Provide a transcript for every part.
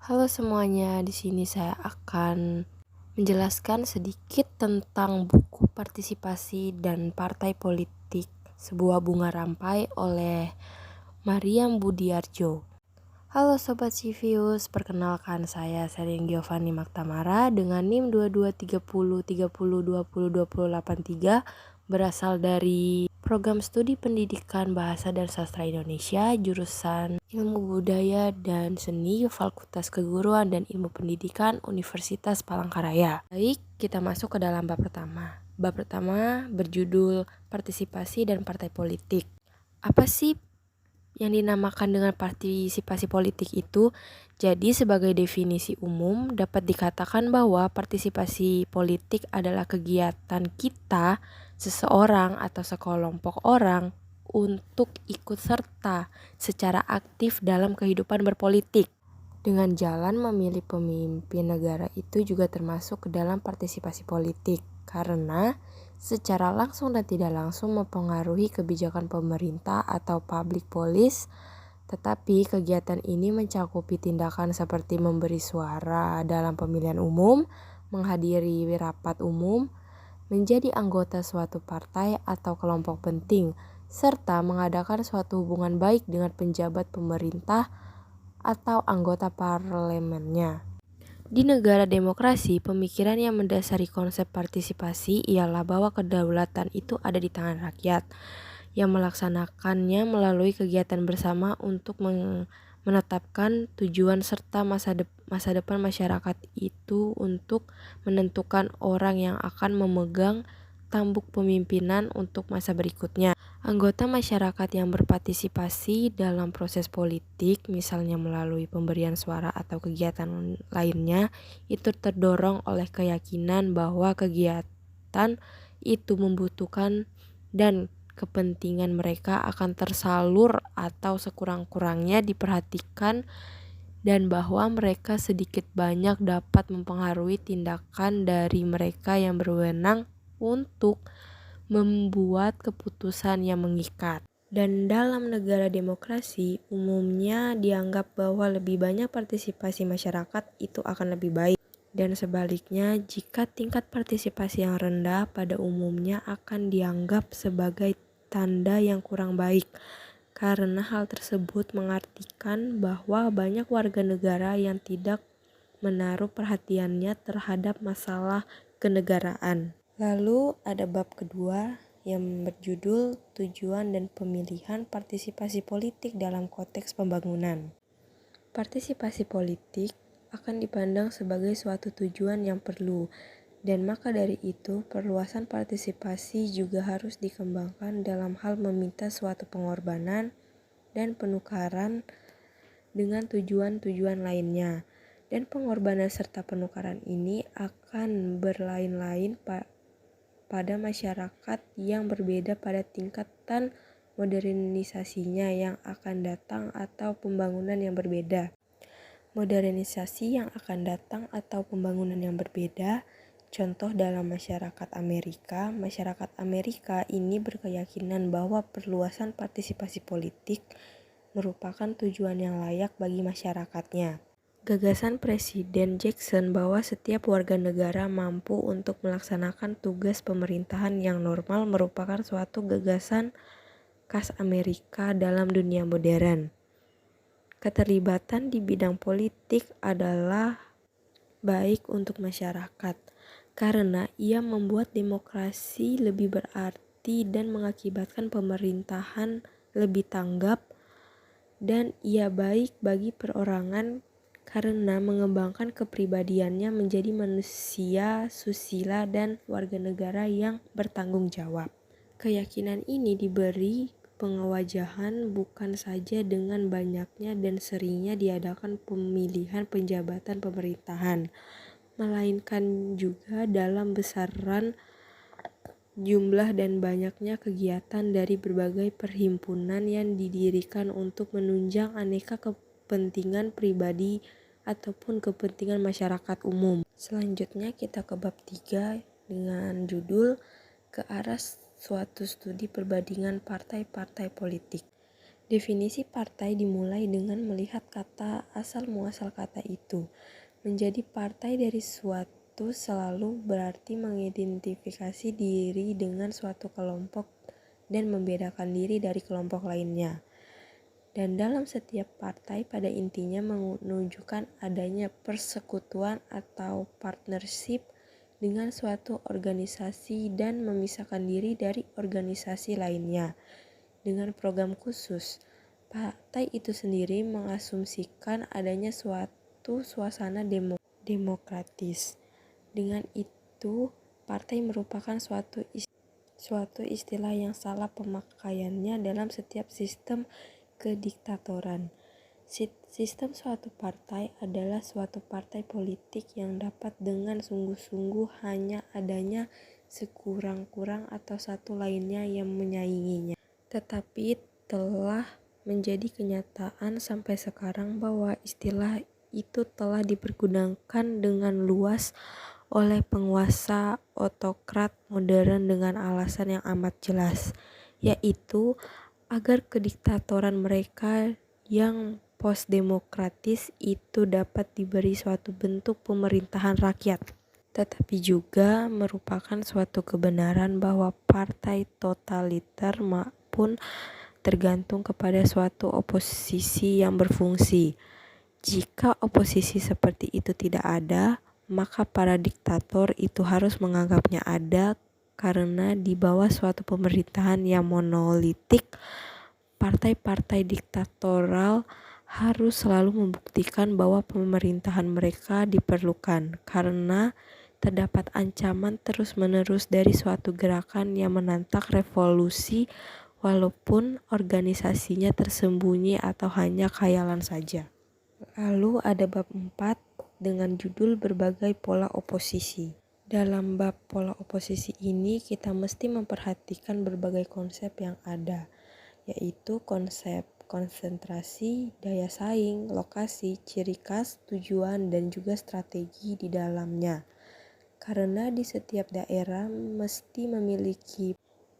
Halo semuanya, di sini saya akan menjelaskan sedikit tentang buku Partisipasi dan Partai Politik, sebuah bunga rampai oleh Mariam Budiarjo. Halo Sobat Civius, perkenalkan saya Sering Giovanni Maktamara dengan NIM 223030202083 berasal dari Program Studi Pendidikan Bahasa dan Sastra Indonesia, jurusan Ilmu Budaya dan Seni, Fakultas Keguruan dan Ilmu Pendidikan, Universitas Palangkaraya. Baik, kita masuk ke dalam bab pertama. Bab pertama berjudul Partisipasi dan Partai Politik. Apa sih yang dinamakan dengan partisipasi politik itu? Jadi sebagai definisi umum dapat dikatakan bahwa partisipasi politik adalah kegiatan kita, seseorang atau sekelompok orang untuk ikut serta secara aktif dalam kehidupan berpolitik. Dengan jalan memilih pemimpin negara itu juga termasuk ke dalam partisipasi politik, karena secara langsung dan tidak langsung mempengaruhi kebijakan pemerintah atau public policy. Tetapi kegiatan ini mencakupi tindakan seperti memberi suara dalam pemilihan umum, menghadiri rapat umum, menjadi anggota suatu partai atau kelompok penting, serta mengadakan suatu hubungan baik dengan penjabat pemerintah atau anggota parlemennya. Di negara demokrasi, pemikiran yang mendasari konsep partisipasi ialah bahwa kedaulatan itu ada di tangan rakyat, yang melaksanakannya melalui kegiatan bersama untuk menetapkan tujuan serta masa depan masyarakat itu, untuk menentukan orang yang akan memegang tampuk pemimpinan untuk masa berikutnya. Anggota masyarakat yang berpartisipasi dalam proses politik, misalnya melalui pemberian suara atau kegiatan lainnya, itu terdorong oleh keyakinan bahwa kegiatan itu membutuhkan dan kepentingan mereka akan tersalur atau sekurang-kurangnya diperhatikan, dan bahwa mereka sedikit banyak dapat mempengaruhi tindakan dari mereka yang berwenang untuk membuat keputusan yang mengikat. Dan dalam negara demokrasi, umumnya dianggap bahwa lebih banyak partisipasi masyarakat itu akan lebih baik. Dan sebaliknya, jika tingkat partisipasi yang rendah pada umumnya akan dianggap sebagai tanda yang kurang baik. Karena hal tersebut mengartikan bahwa banyak warga negara yang tidak menaruh perhatiannya terhadap masalah kenegaraan. Lalu ada bab kedua yang berjudul Tujuan dan Pemilihan Partisipasi Politik dalam Konteks Pembangunan. Partisipasi politik akan dipandang sebagai suatu tujuan yang perlu, dan maka dari itu perluasan partisipasi juga harus dikembangkan dalam hal meminta suatu pengorbanan dan penukaran dengan tujuan-tujuan lainnya. Dan pengorbanan serta penukaran ini akan berlain-lain pada masyarakat yang berbeda pada tingkatan modernisasinya yang akan datang atau pembangunan yang berbeda. Modernisasi yang akan datang atau pembangunan yang berbeda, contoh dalam masyarakat Amerika ini berkeyakinan bahwa perluasan partisipasi politik merupakan tujuan yang layak bagi masyarakatnya. Gagasan Presiden Jackson bahwa setiap warga negara mampu untuk melaksanakan tugas pemerintahan yang normal merupakan suatu gagasan khas Amerika dalam dunia modern. Keterlibatan di bidang politik adalah baik untuk masyarakat, karena ia membuat demokrasi lebih berarti dan mengakibatkan pemerintahan lebih tanggap, dan ia baik bagi perorangan karena mengembangkan kepribadiannya menjadi manusia susila dan warga negara yang bertanggung jawab. Keyakinan ini diberi pengewajahan bukan saja dengan banyaknya dan seringnya diadakan pemilihan penjabatan pemerintahan, melainkan juga dalam besaran jumlah dan banyaknya kegiatan dari berbagai perhimpunan yang didirikan untuk menunjang aneka kepentingan pribadi ataupun kepentingan masyarakat umum. Selanjutnya kita ke bab 3 dengan judul Ke arah suatu studi perbandingan partai-partai politik. Definisi partai dimulai dengan melihat kata asal muasal kata itu. Menjadi partai dari suatu selalu berarti mengidentifikasi diri dengan suatu kelompok dan membedakan diri dari kelompok lainnya. Dan dalam setiap partai pada intinya menunjukkan adanya persekutuan atau partnership dengan suatu organisasi dan memisahkan diri dari organisasi lainnya. Dengan program khusus, partai itu sendiri mengasumsikan adanya suatu suasana demokratis. Dengan itu, partai merupakan suatu istilah yang salah pemakaiannya dalam setiap sistem kediktatoran. Sistem suatu partai adalah suatu partai politik yang dapat dengan sungguh-sungguh hanya adanya sekurang-kurang atau satu lainnya yang menyainginya. Tetapi telah menjadi kenyataan sampai sekarang bahwa istilah itu telah dipergunakan dengan luas oleh penguasa otokrat modern dengan alasan yang amat jelas, yaitu agar kediktatoran mereka yang postdemokratis itu dapat diberi suatu bentuk pemerintahan rakyat. Tetapi juga merupakan suatu kebenaran bahwa partai totaliter pun tergantung kepada suatu oposisi yang berfungsi. Jika oposisi seperti itu tidak ada, maka para diktator itu harus menganggapnya ada karena di bawah suatu pemerintahan yang monolitik, partai-partai diktatoral harus selalu membuktikan bahwa pemerintahan mereka diperlukan karena terdapat ancaman terus-menerus dari suatu gerakan yang menantang revolusi walaupun organisasinya tersembunyi atau hanya khayalan saja. Lalu ada bab 4 dengan judul berbagai pola oposisi. Dalam bab pola oposisi ini kita mesti memperhatikan berbagai konsep yang ada, yaitu konsep konsentrasi, daya saing, lokasi, ciri khas, tujuan, dan juga strategi di dalamnya. Karena di setiap daerah mesti memiliki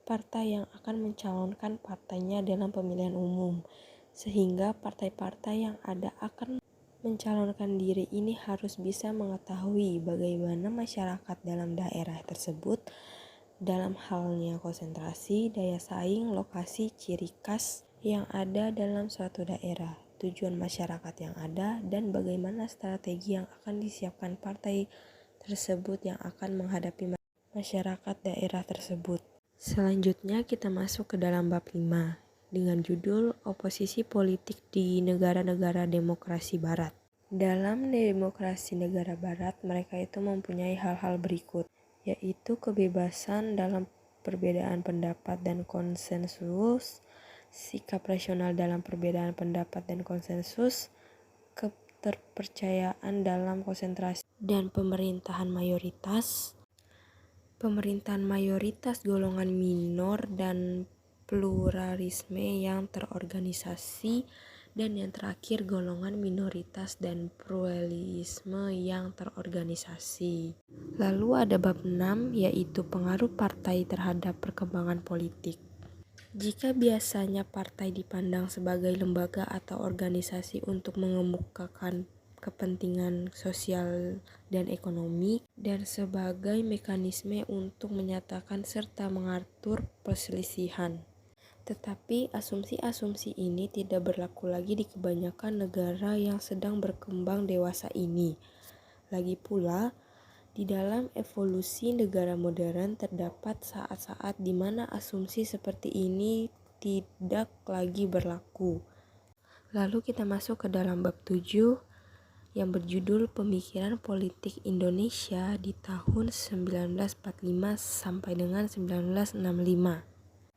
partai yang akan mencalonkan partainya dalam pemilihan umum, sehingga partai-partai yang ada akan mencalonkan diri ini harus bisa mengetahui bagaimana masyarakat dalam daerah tersebut dalam halnya konsentrasi, daya saing, lokasi, ciri khas yang ada dalam suatu daerah, tujuan masyarakat yang ada, dan bagaimana strategi yang akan disiapkan partai tersebut yang akan menghadapi masyarakat daerah tersebut. Selanjutnya kita masuk ke dalam bab 5 dengan judul oposisi politik di negara-negara demokrasi barat. Dalam demokrasi negara barat, mereka itu mempunyai hal-hal berikut, yaitu kebebasan dalam perbedaan pendapat dan konsensus, sikap rasional dalam perbedaan pendapat dan konsensus, keterpercayaan dalam konsentrasi dan pemerintahan mayoritas golongan minor dan pluralisme yang terorganisasi, dan yang terakhir golongan minoritas dan pluralisme yang terorganisasi. Lalu ada bab 6 yaitu pengaruh partai terhadap perkembangan politik. Jika biasanya partai dipandang sebagai lembaga atau organisasi untuk mengemukakan kepentingan sosial dan ekonomi, dan sebagai mekanisme untuk menyatakan serta mengatur perselisihan. Tetapi asumsi-asumsi ini tidak berlaku lagi di kebanyakan negara yang sedang berkembang dewasa ini. Lagi pula, di dalam evolusi negara modern terdapat saat-saat di mana asumsi seperti ini tidak lagi berlaku. Lalu kita masuk ke dalam bab 7 yang berjudul Pemikiran Politik Indonesia di tahun 1945 sampai dengan 1965.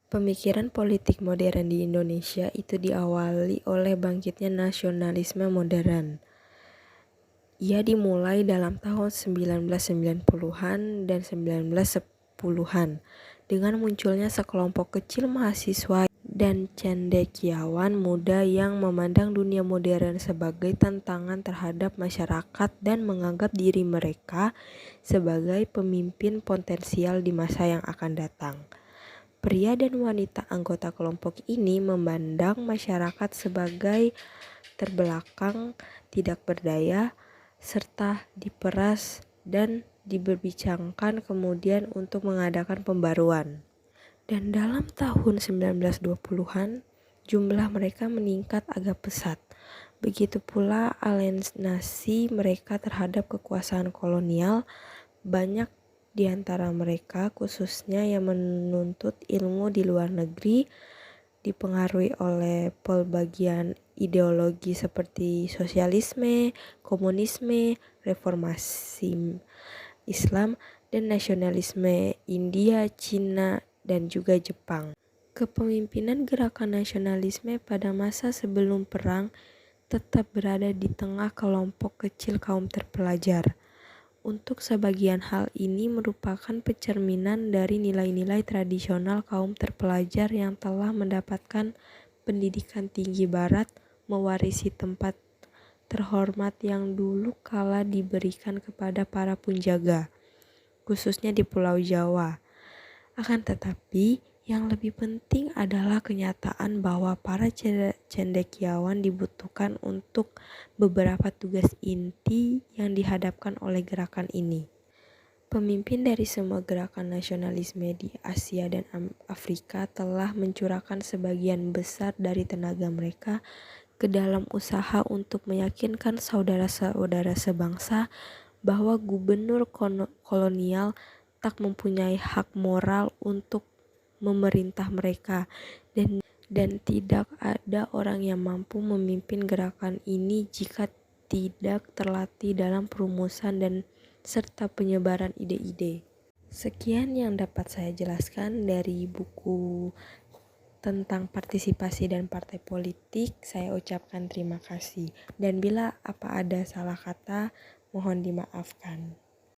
Pemikiran politik modern di Indonesia itu diawali oleh bangkitnya nasionalisme modern. Ia dimulai dalam tahun 1990-an dan 1910-an dengan munculnya sekelompok kecil mahasiswa dan cendekiawan muda yang memandang dunia modern sebagai tantangan terhadap masyarakat dan menganggap diri mereka sebagai pemimpin potensial di masa yang akan datang. Pria dan wanita anggota kelompok ini memandang masyarakat sebagai terbelakang, tidak berdaya, serta diperas dan diberbincangkan kemudian untuk mengadakan pembaruan. Dan dalam tahun 1920-an, jumlah mereka meningkat agak pesat. Begitu pula alienasi mereka terhadap kekuasaan kolonial. Banyak di antara mereka, khususnya yang menuntut ilmu di luar negeri, dipengaruhi oleh pelbagai ideologi seperti sosialisme, komunisme, reformasi Islam, dan nasionalisme India, Cina, dan juga Jepang. Kepemimpinan gerakan nasionalisme pada masa sebelum perang tetap berada di tengah kelompok kecil kaum terpelajar. Untuk sebagian hal ini merupakan pencerminan dari nilai-nilai tradisional kaum terpelajar yang telah mendapatkan pendidikan tinggi barat, mewarisi tempat terhormat yang dulu kala diberikan kepada para penjaga, khususnya di Pulau Jawa. Akan tetapi, yang lebih penting adalah kenyataan bahwa para cendekiawan dibutuhkan untuk beberapa tugas inti yang dihadapkan oleh gerakan ini. Pemimpin dari semua gerakan nasionalisme di Asia dan Afrika telah mencurahkan sebagian besar dari tenaga mereka ke dalam usaha untuk meyakinkan saudara-saudara sebangsa bahwa gubernur kolonial tak mempunyai hak moral untuk memerintah mereka, dan tidak ada orang yang mampu memimpin gerakan ini jika tidak terlatih dalam perumusan dan serta penyebaran ide-ide. Sekian yang dapat saya jelaskan dari buku tentang partisipasi dan partai politik. Saya ucapkan terima kasih, dan bila apa ada salah kata mohon dimaafkan.